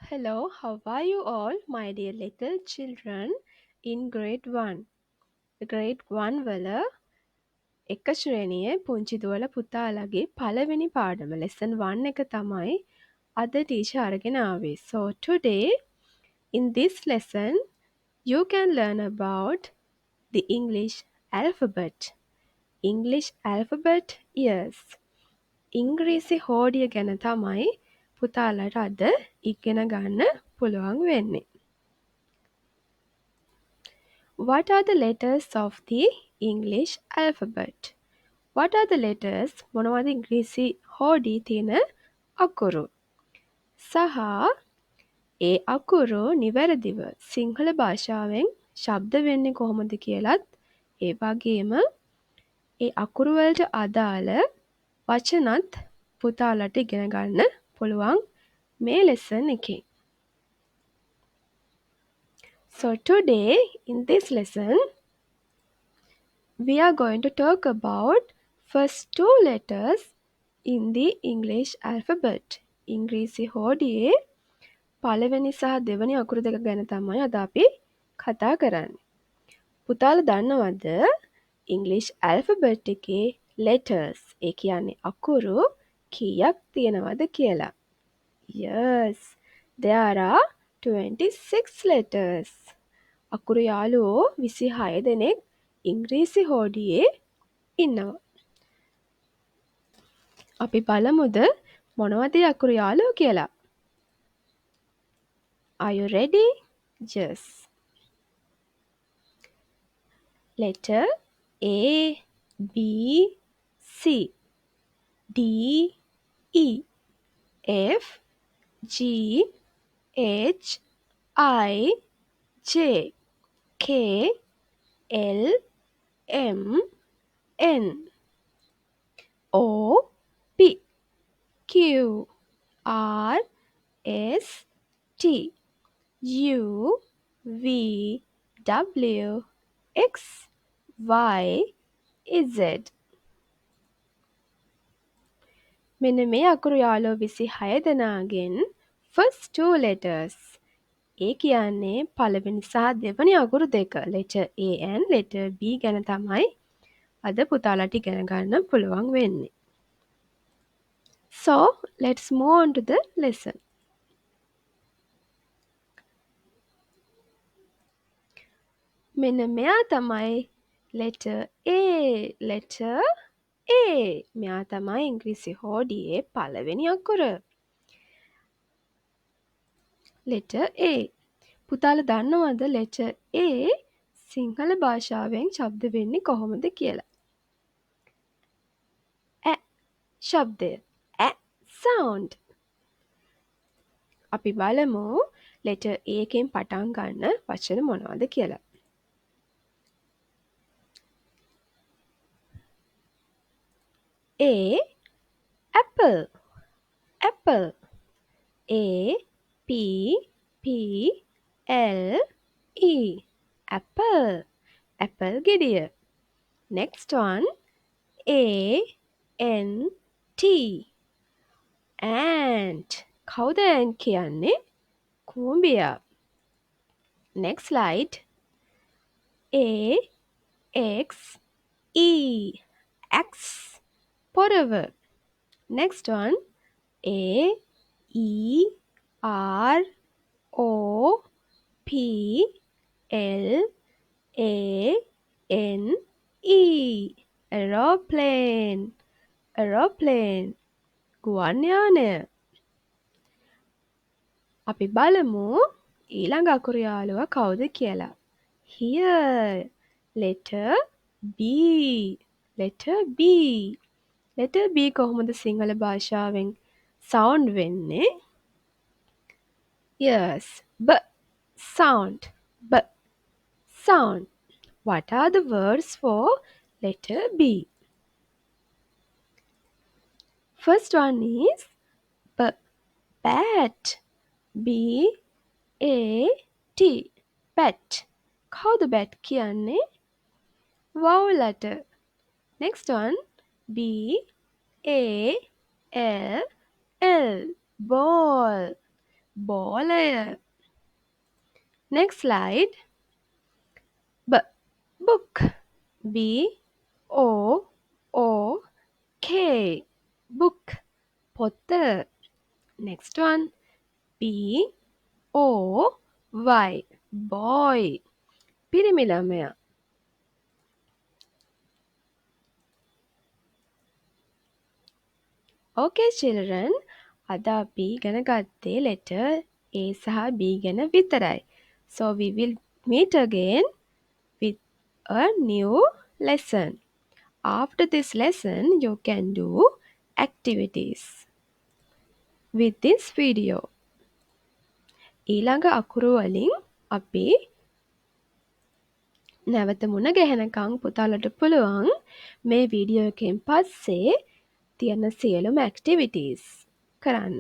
Hello, how are you all, my dear little children in grade 1? grade 1 වල එක ශ්‍රේණියේ පුංචි දුවල පුතාලගේ පළවෙනි පාඩම lesson 1 එක තමයි අද ටීචර් අරගෙන ආවේ. So today in this lesson you can learn about the English alphabet. English alphabet, yes. ඉංග්‍රීසි හෝඩිය ගැන තමයි පුතාලට අද ඉගෙන ගන්න පුළුවන් වෙන්නේ. What are the letters of the English alphabet? What are the letters? මොනවද ඉංග්‍රීසි හෝඩි තියෙන අකුරු? සහ ඒ අකුරු නිවැරදිව සිංහල භාෂාවෙන් ශබ්ද වෙන්නේ කොහොමද කියලත් ඒ වගේම ඒ අකුරු වලට අදාළ වචනත් පුතාලට ඉගෙන ගන්න පුළුවන් මේ lesson එකේ. So today in this lesson we are going to talk about first two letters in the English alphabet. ඉංග්‍රීසි හෝඩියේ පළවෙනි සහ දෙවෙනි අකුරු දෙක ගැන තමයි අද අපි කතා කරන්නේ. පුතාලා දන්නවද English alphabet එකේ letters ඒ කියන්නේ අකුරු කීයක් තියෙනවද කියලා? Yes, there are 26 letters. අකුරු යාළුවෝ 26 දෙනෙක් ඉංග්‍රීසි හෝඩියේ ඉන්නවා. අපි බලමුද මොනවද ඒ අකුරු යාළුවෝ කියලා? Are you ready? Yes. Letter A, B, C, D, E, F, G, H, I, J, K, L, M, N, O, P, Q, R, S, T, U, V, W, X, Y, Z. මෙන්න මේ අකුරු යාළුවෝ 26 දෙනාගෙන් first two letters. ඒ කියන්නේ පළවෙනි සහ දෙවෙනි අකුරු දෙක. letter A and letter B ගැන තමයි අද පුතාලට ඉගෙන ගන්න පුළුවන් වෙන්නේ. So, let's move on to the lesson. මෙන්න මෙයා තමයි letter A. letter A. මෙයා තමයි ඉංග්‍රීසි හෝඩියේ පළවෙනි අකුර. letter A. පුතාලා දන්නවද letter A සිංහල භාෂාවෙන් ශබ්ද වෙන්නේ කොහොමද කියලා? ඈ ශබ්දය. ඈ sound. අපි බලමු letter A එකෙන් පටන් ගන්න වචන මොනවද කියලා. A, apple, apple. A, P, P, L, E, apple, apple ගෙඩිය. Next one, A, N, T, ant. කවුද ant කියන්නේ? කූඹියා. Next slide. A, X, E, axe. පොරව. Next one, A, E, R, O, P, L, A, N, E. aeroplane, aeroplane. ගුවන් යානය. අපි බලමු ඊළඟ අකුරු යාළුවා කවුද කියලා. Here, letter B. letter B. letter B කොහොමද සිංහල භාෂාවෙන් sound වෙන්නේ? Yes, B sound. B sound. What are the words for letter B? First one is B, bat. B A T, bat. කවුද bat කියන්නේ? vowel letter. Next one, B A L L, ball. බෝලය. Next slide. Book. B-O-O-K. Book. පොත. Next one. B-O-Y. Boy. පිරිමි ළමයා. Okay children, අද අපි ඉගෙන ගත්තේ letter A සහ B ගැන විතරයි. So we will meet again with a new lesson. After this lesson, you can do activities with this video. ඊළඟ අකුරු වලින් අපි නැවත මුණ ගැහෙනකම් පුතාලට පුළුවන් මේ වීඩියෝ එකෙන් පස්සේ තියෙන සියලුම activities කරන්න.